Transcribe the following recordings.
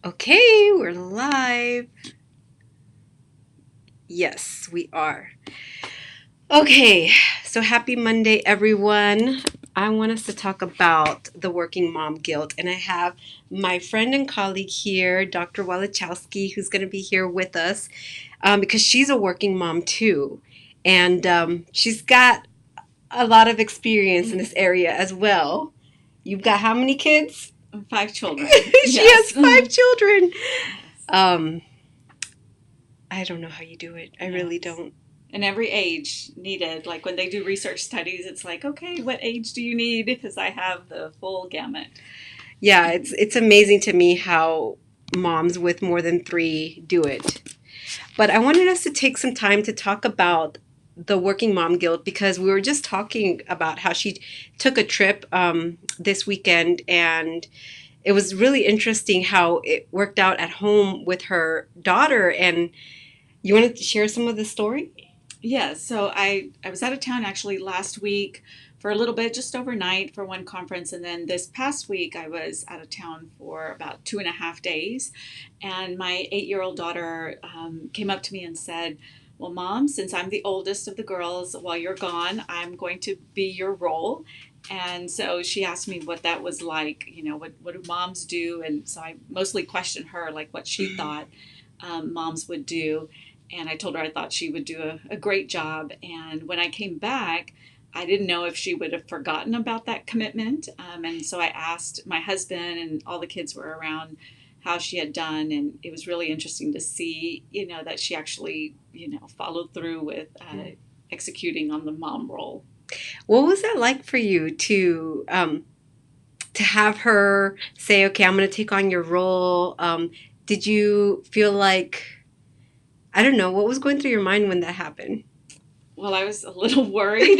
Okay, we're live. Yes, we are. Okay, so happy Monday, everyone. I want us to talk about the working mom guilt, and I have my friend and colleague here, Dr. Walichowski, who's going to be here with us because she's a working mom too, and she's got a lot of experience in this area as well. You've got how many kids? 5 children. She Yes. has 5 children. Yes. Um, I don't know how you do it. I really Yes. don't. And every age needed. Like when they do research studies, it's like, okay, what age do you need? Because I have the full gamut. Yeah, it's amazing to me how moms with more than three do it. But I wanted us to take some time to talk about the working mom guilt because we were just talking about how she took a trip this weekend, and it was really interesting how it worked out at home with her daughter. And you wanted to share some of the story? Yes. So I was out of town actually last week for a little bit, just overnight for one conference. And then this past week, I was out of town for about 2.5 days. And my 8-year-old daughter came up to me and said, well, Mom, since I'm the oldest of the girls, while you're gone, I'm going to be your role. And so she asked me what that was like, what do moms do? And so I mostly questioned her, like what she thought moms would do. And I told her I thought she would do a great job. And when I came back, I didn't know if she would have forgotten about that commitment. And so I asked my husband, and all the kids were around, how she had done. And it was really interesting to see, that she actually, followed through with executing on the mom role. What was that like for you to have her say, "Okay, I'm going to take on your role"? Did you feel like I don't know what was going through your mind when that happened? Well, I was a little worried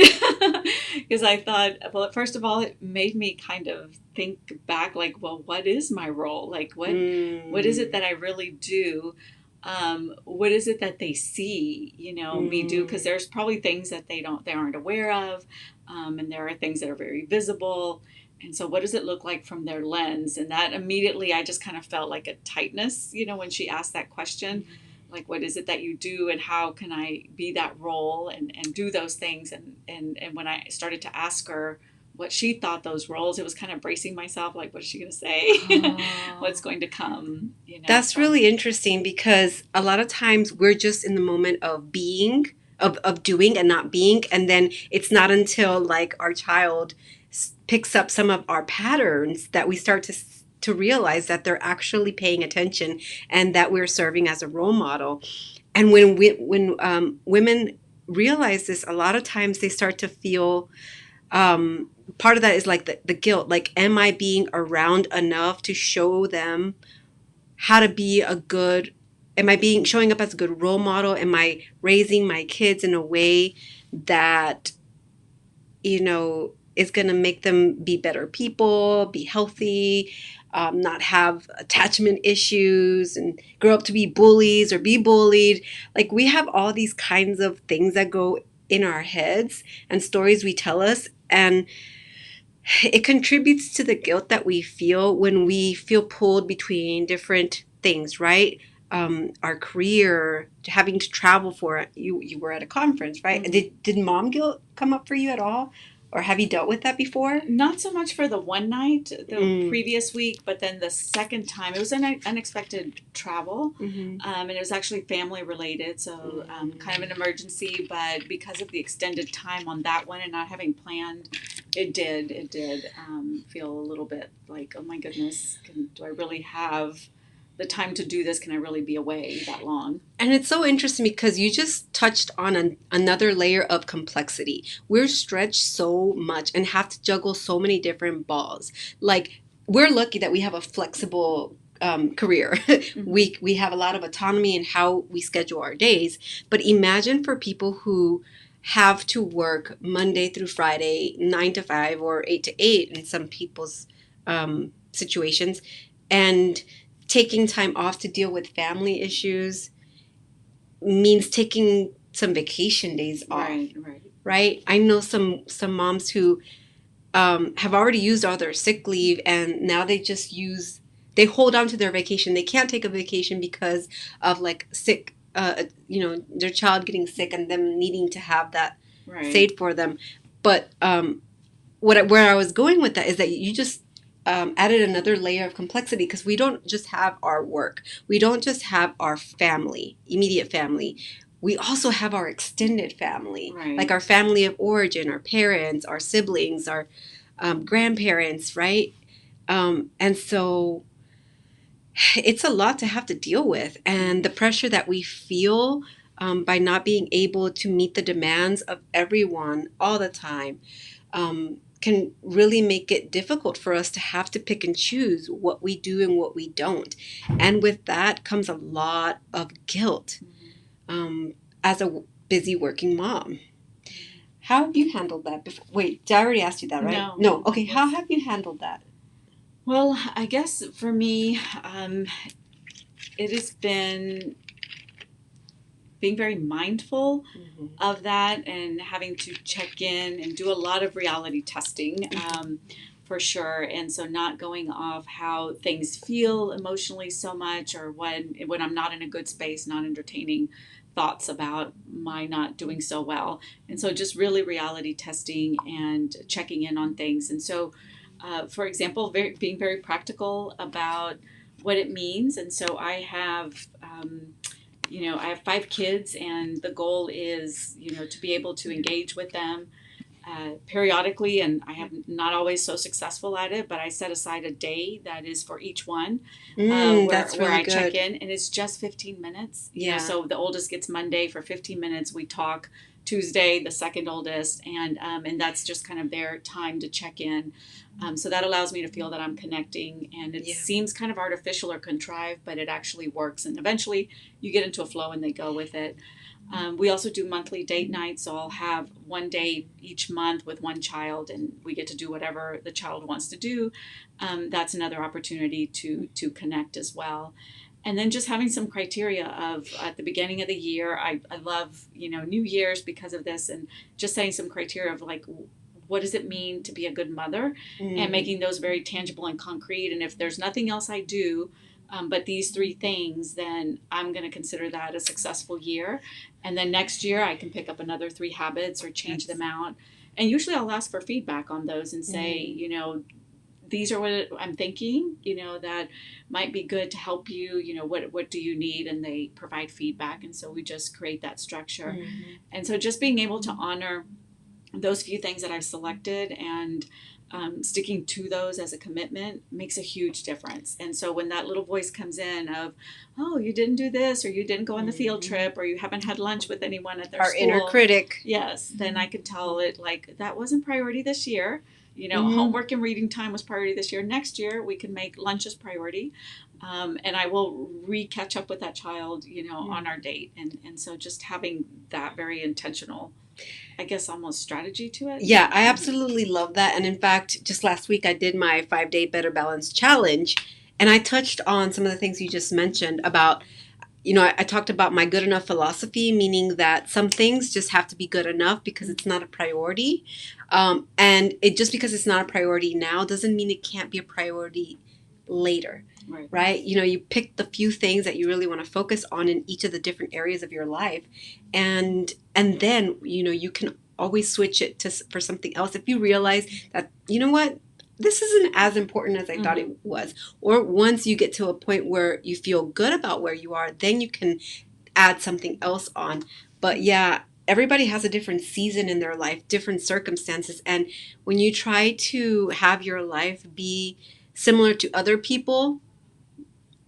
because I thought, well, first of all, it made me kind of think back, like, well, what is my role? Like, what is it Mm, that I really do? What is it that they see, me do? Because mm, there's probably things that they aren't aware of, and there are things that are very visible. And so, what does it look like from their lens? And that immediately, I just kind of felt like a tightness, when she asked that question, like what is it that you do and how can I be that role and do those things, and when I started to ask her what she thought those roles, it was kind of bracing myself, like what's she going to say, what's oh. going to come, That's from. really interesting because a lot of times we're just in the moment of being, of doing and not being. And then it's not until like our child picks up some of our patterns that we start to realize that they're actually paying attention and that we're serving as a role model. And when women realize this, a lot of times they start to feel part of that is like the guilt. Like, am I being around enough to show them how to be a good am I being showing up as a good role model? Am I raising my kids in a way that is going to make them be better people, be healthy, not have attachment issues, and grow up to be bullies or be bullied? Like, we have all these kinds of things that go in our heads and stories we tell us, and it contributes to the guilt that we feel when we feel pulled between different things, right? Our career, having to travel for it. You were at a conference, right? Mhm. Did mom guilt come up for you at all, or have you dealt with that before? Not so much for the one night the Mm. previous week, but then the second time it was an unexpected travel, Mm-hmm. and it was actually family related, so kind of an emergency. But because of the extended time on that one and not having planned, it did feel a little bit like, oh my goodness, do I really have the time to do this? Can I really be away that long? And it's so interesting because you just touched on another layer of complexity. We're stretched so much and have to juggle so many different balls. Like, we're lucky that we have a flexible career. Mm-hmm. We have a lot of autonomy in how we schedule our days. But imagine for people who have to work Monday through Friday, 9 to 5 or 8 to 8 in some people's situations, and taking time off to deal with family issues means taking some vacation days off, Right, right. right? I know some moms who have already used all their sick leave, and now they just use they hold on to their vacation. They can't take a vacation because of like sick, their child getting sick and them needing to have that Right. saved for them. But where I was going with that is that you just added another layer of complexity, because we don't just have our work. We don't just have our family, immediate family. We also have our extended family, Right. like our family of origin, our parents, our siblings, our grandparents, right? And so it's a lot to have to deal with. And the pressure that we feel by not being able to meet the demands of everyone all the time can really make it difficult for us to have to pick and choose what we do and what we don't. And with that comes a lot of guilt as a busy working mom. How have you handled that before? Wait, I already asked you that, right? No. Okay, how have you handled that? Well, I guess for me, it has been being very mindful of that and having to check in and do a lot of reality testing for sure. And so not going off how things feel emotionally so much, or when I'm not in a good space, not entertaining thoughts about my not doing so well. And so just really reality testing and checking in on things. And so, for example, being very practical about what it means. And so I have, I have 5 kids, and the goal is, to be able to engage with them periodically. And I have not always so successful at it, but I set aside a day that is for each one, That's really where I good. check in, and it's just 15 minutes. Yeah. So the oldest gets Monday for 15 minutes. We talk Tuesday, the second oldest, and that's just kind of their time to check in. So that allows me to feel that I'm connecting, and it seems kind of artificial or contrived, but it actually works. And eventually you get into a flow and they go with it. We also do monthly date nights, so I'll have one date each month with one child, and we get to do whatever the child wants to do. That's another opportunity to connect as well. And then just having some criteria of at the beginning of the year, I love, New Year's because of this, and just setting some criteria of like, what does it mean to be a good mother, and making those very tangible and concrete. And if there's nothing else I do but these 3 things, then I'm going to consider that a successful year. And then next year I can pick up another 3 habits or change them out. And usually I'll ask for feedback on those and say, these are what I'm thinking, that might be good to help you, what do you need? And they provide feedback. And so we just create that structure. And so just being able to honor those few things that I've selected and sticking to those as a commitment makes a huge difference. And so when that little voice comes in of, oh, you didn't do this, or you didn't go on the field trip, or you haven't had lunch with anyone at their Our school, inner critic. yes, then I can tell it like, that wasn't priority this year. Homework and reading time was priority this year. Next year we can make lunches priority. And I will catch up with that child, on our date. And so just having that very intentional, I guess, almost strategy to it. Yeah, I absolutely love that. And in fact, just last week I did my 5-day Better Balance Challenge, and I touched on some of the things you just mentioned about, I talked about my good enough philosophy, meaning that some things just have to be good enough because it's not a priority. And just because it's not a priority now doesn't mean it can't be a priority later. Right? You pick the few things that you really want to focus on in each of the different areas of your life. And then, you can always switch it for something else. If you realize that, what, this isn't as important as I thought it was. Or once you get to a point where you feel good about where you are, then you can add something else on. But yeah, everybody has a different season in their life, different circumstances. And when you try to have your life be similar to other people,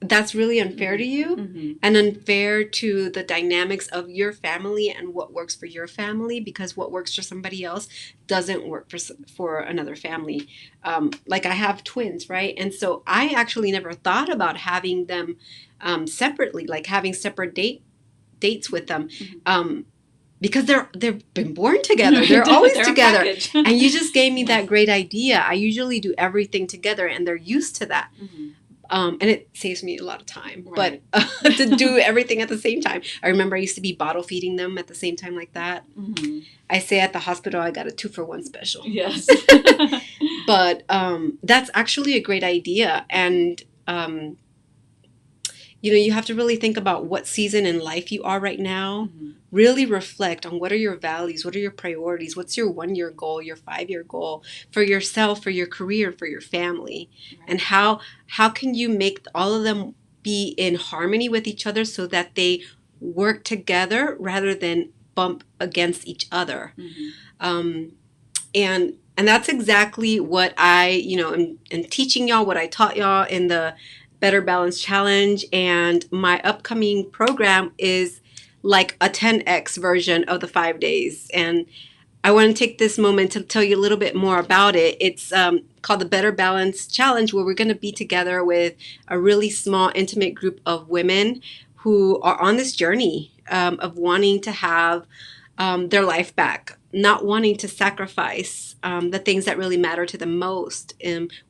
that's really unfair to you and unfair to the dynamics of your family and what works for your family, because what works for somebody else doesn't work for another family. Like I have twins, right? And so I actually never thought about having them separately, like having separate dates with them. Because they've been born together. They're always together. And you just gave me that great idea. I usually do everything together, and they're used to that. And it saves me a lot of time, but to do everything at the same time. I remember I used to be bottle feeding them at the same time like that. I say at the hospital, I got a 2-for-1 special. Yes. But that's actually a great idea. And um, you have to really think about what season in life you are right now. Mm-hmm. Really reflect on what are your values, what are your priorities, what's your 1 year goal, your 5 year goal for yourself, for your career, for your family, Right. and how can you make all of them be in harmony with each other so that they work together rather than bump against each other. Mm-hmm. Um, and that's exactly what I am teaching y'all, what I taught y'all in the Better Balance Challenge, and my upcoming program is like a 10x version of the 5 days. And I want to take this moment to tell you a little bit more about it. It's called the Better Balance Challenge, where we're going to be together with a really small, intimate group of women who are on this journey of wanting to have their life back, not wanting to sacrifice the things that really matter to them most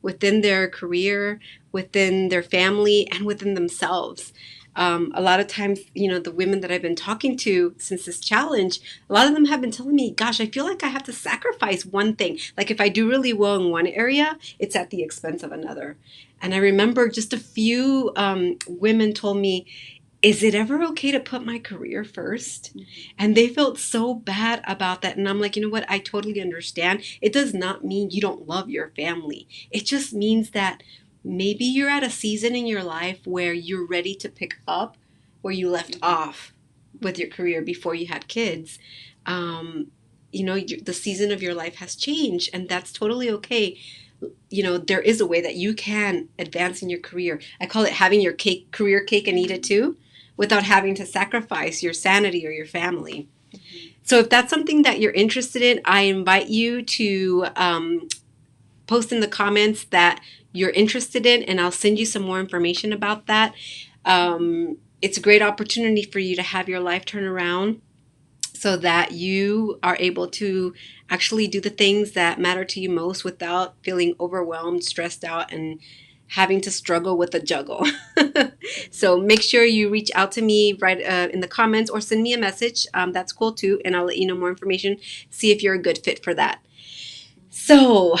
within their career, within their family, and within themselves. A lot of times, the women that I've been talking to since this challenge, a lot of them have been telling me, gosh, I feel like I have to sacrifice one thing. Like if I do really well in one area, it's at the expense of another. And I remember just a few women told me, is it ever okay to put my career first? And they felt so bad about that. And I'm like, you know what? I totally understand. It does not mean you don't love your family. It just means that maybe you're at a season in your life where you're ready to pick up where you left off with your career before you had kids. The season of your life has changed, and that's totally okay. There is a way that you can advance in your career. I call it having your career cake and eat it too, without having to sacrifice your sanity or your family. So if that's something that you're interested in, I invite you to post in the comments that you're interested in, and I'll send you some more information about that. It's a great opportunity for you to have your life turn around so that you are able to actually do the things that matter to you most without feeling overwhelmed, stressed out, and having to struggle with a juggle. So make sure you reach out to me right in the comments or send me a message. That's cool too, and I'll let you know more information, see if you're a good fit for that. So,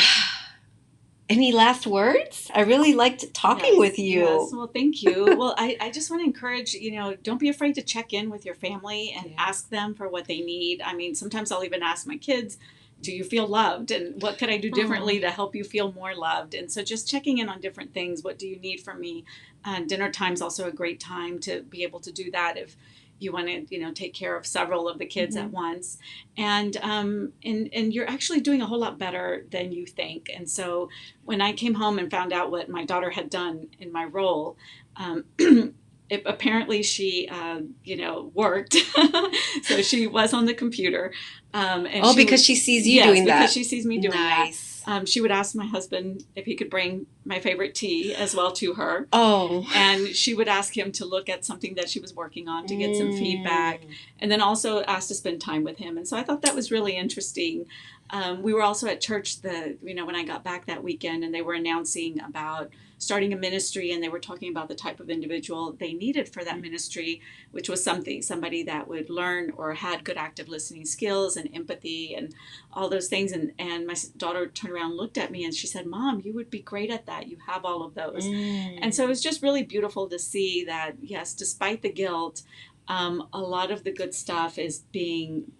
any last words? I really liked talking with you. Yes, well, thank you. Well, I just want to encourage, don't be afraid to check in with your family and ask them for what they need. I mean, sometimes I'll even ask my kids, do you feel loved? And what could I do differently to help you feel more loved? And so just checking in on different things. What do you need from me? Dinner time's also a great time to be able to do that if you want to, take care of several of the kids at once. And you're actually doing a whole lot better than you think. And so when I came home and found out what my daughter had done in my role, apparently she, worked. So she was on the computer. Because she sees you doing that. Because she sees me doing nice. that. She would ask my husband if he could bring my favorite tea as well to her. Oh. And she would ask him to look at something that she was working on to get some feedback. And then also asked to spend time with him. And so I thought that was really interesting. We were also at church when I got back that weekend, and they were announcing about starting a ministry, and they were talking about the type of individual they needed for that ministry, which was somebody that would learn or had good active listening skills and empathy and all those things. And my daughter turned around and looked at me and she said, Mom, you would be great at that. You have all of those. And so it was just really beautiful to see that, yes, despite the guilt, a lot of the good stuff is being,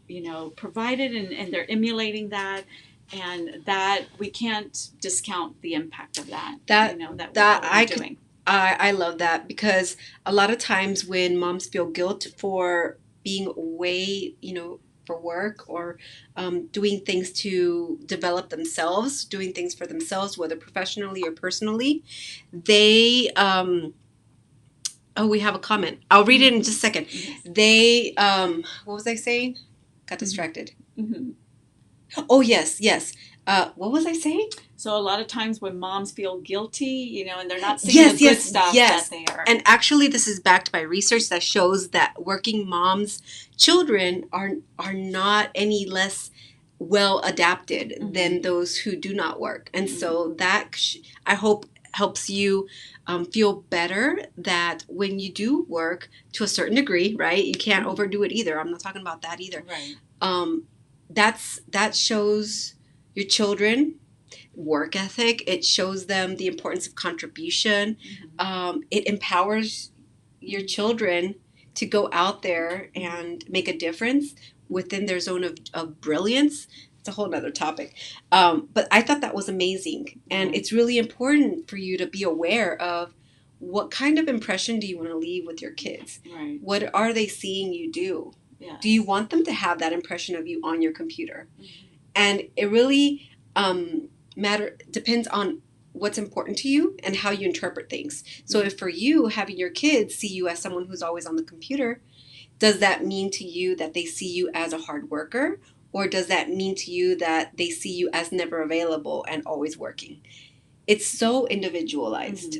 provided, and they're emulating that. And that we can't discount the impact of that. That we're doing. I love that, because a lot of times when moms feel guilt for being away, for work or doing things to develop themselves, doing things for themselves, whether professionally or personally, they we have a comment. I'll read it in just a second. They what was I saying? Got distracted. Oh, yes. What was I saying? So a lot of times when moms feel guilty, and they're not seeing the good stuff that they are. And actually, this is backed by research that shows that working moms' children are not any less well adapted than those who do not work. And so that, I hope, helps you feel better that when you do work to a certain degree, right? You can't overdo it either. I'm not talking about that either. Right. That shows your children work ethic. It shows them the importance of contribution. It empowers your children to go out there and make a difference within their zone of brilliance. It's a whole nother topic. But I thought that was amazing. And it's really important for you to be aware of what kind of impression do you want to leave with your kids? Right. What are they seeing you do? Yes. Do you want them to have that impression of you on your computer? And it really depends on what's important to you and how you interpret things. So if for you, having your kids see you as someone who's always on the computer, does that mean to you that they see you as a hard worker? Or does that mean to you that they see you as never available and always working? It's so individualized.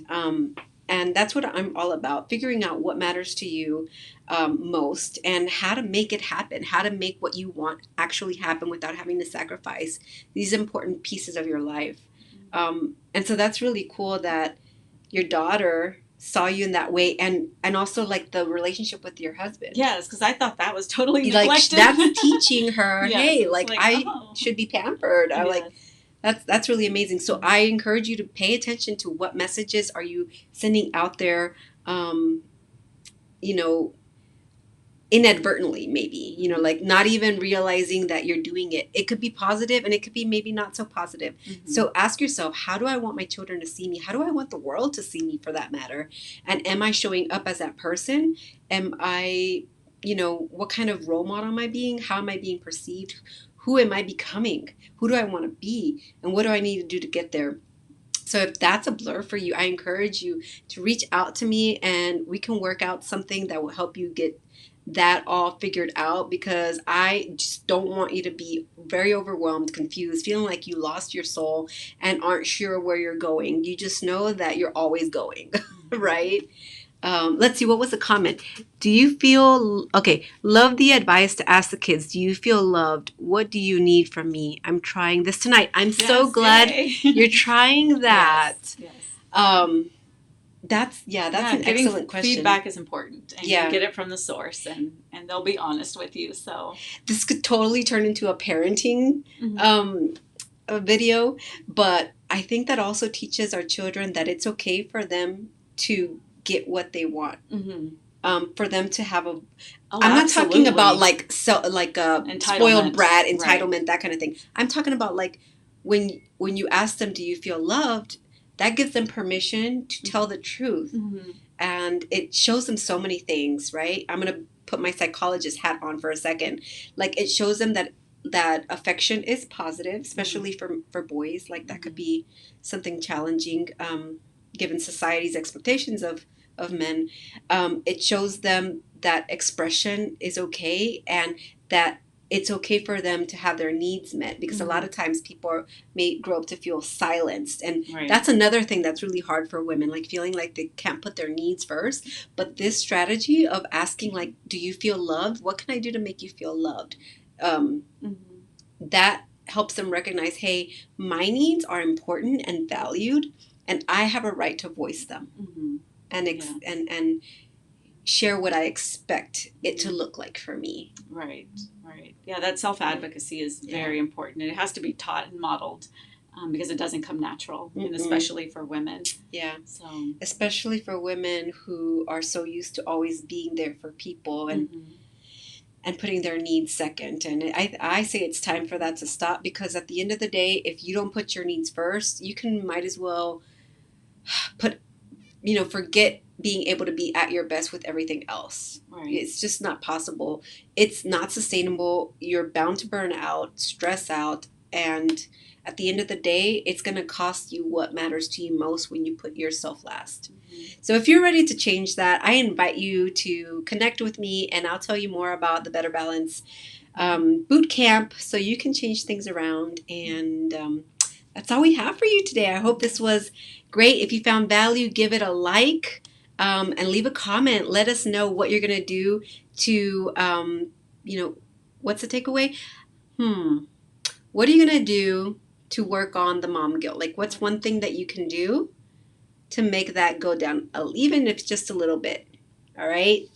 And that's what I'm all about, figuring out what matters to you most and how to make it happen, how to make what you want actually happen without having to sacrifice these important pieces of your life. And so that's really cool that your daughter saw you in that way, and also like the relationship with your husband. Yes, because I thought that was totally like neglected. that's teaching her, Yes, hey, it's like I should be pampered. I like that's really amazing. So I encourage you to pay attention to what messages are you sending out there, inadvertently, maybe, like not even realizing that you're doing it. It could be positive and it could be maybe not so positive. So ask yourself, how do I want my children to see me? How do I want the world to see me, for that matter? And am I showing up as that person? Am I, what kind of role model am I being? How am I being perceived? Who am I becoming? Who do I want to be? And what do I need to do to get there? So if that's a blur for you, I encourage you to reach out to me and we can work out something that will help you get that all figured out, because I just don't want you to be very overwhelmed, confused, feeling like you lost your soul and aren't sure where you're going. You just know that you're always going, right? Let's see, what was the comment? Do you feel, love the advice to ask the kids, do you feel loved? What do you need from me? I'm trying this tonight. I'm so glad you're trying that. Yes. That's an excellent question. Feedback is important, and you get it from the source, and they'll be honest with you. So this could totally turn into a parenting a video, but I think that also teaches our children that it's okay for them to get what they want. For them to have I'm not talking about like a spoiled brat entitlement, that kind of thing. I'm talking about like when you ask them, do you feel loved? That gives them permission to tell the truth. And it shows them so many things, right? I'm going to put my psychologist hat on for a second. Like, it shows them that affection is positive, especially for boys. Like, that could be something challenging given society's expectations of men. It shows them that expression is okay, and that it's okay for them to have their needs met, because a lot of times people may grow up to feel silenced. And that's another thing that's really hard for women, like feeling like they can't put their needs first. But this strategy of asking, like, do you feel loved? What can I do to make you feel loved? That helps them recognize, hey, my needs are important and valued, and I have a right to voice them and share what I expect it to look like for me. Right. Yeah, that self-advocacy is very important. And it has to be taught and modeled because it doesn't come natural, and especially for women. Yeah. So especially for women who are so used to always being there for people and putting their needs second. And I say it's time for that to stop, because at the end of the day, if you don't put your needs first, you might as well forget being able to be at your best with everything else. Right. It's just not possible. It's not sustainable. You're bound to burn out, stress out, and at the end of the day, it's going to cost you what matters to you most when you put yourself last. So if you're ready to change that, I invite you to connect with me, and I'll tell you more about the Better Balance boot camp so you can change things around. And that's all we have for you today. I hope this was great. If you found value, give it a like. And leave a comment. Let us know what you're going to do to, what's the takeaway? What are you going to do to work on the mom guilt? Like, what's one thing that you can do to make that go down, even if it's just a little bit? All right.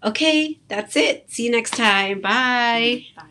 Okay, that's it. See you next time. Bye. Bye.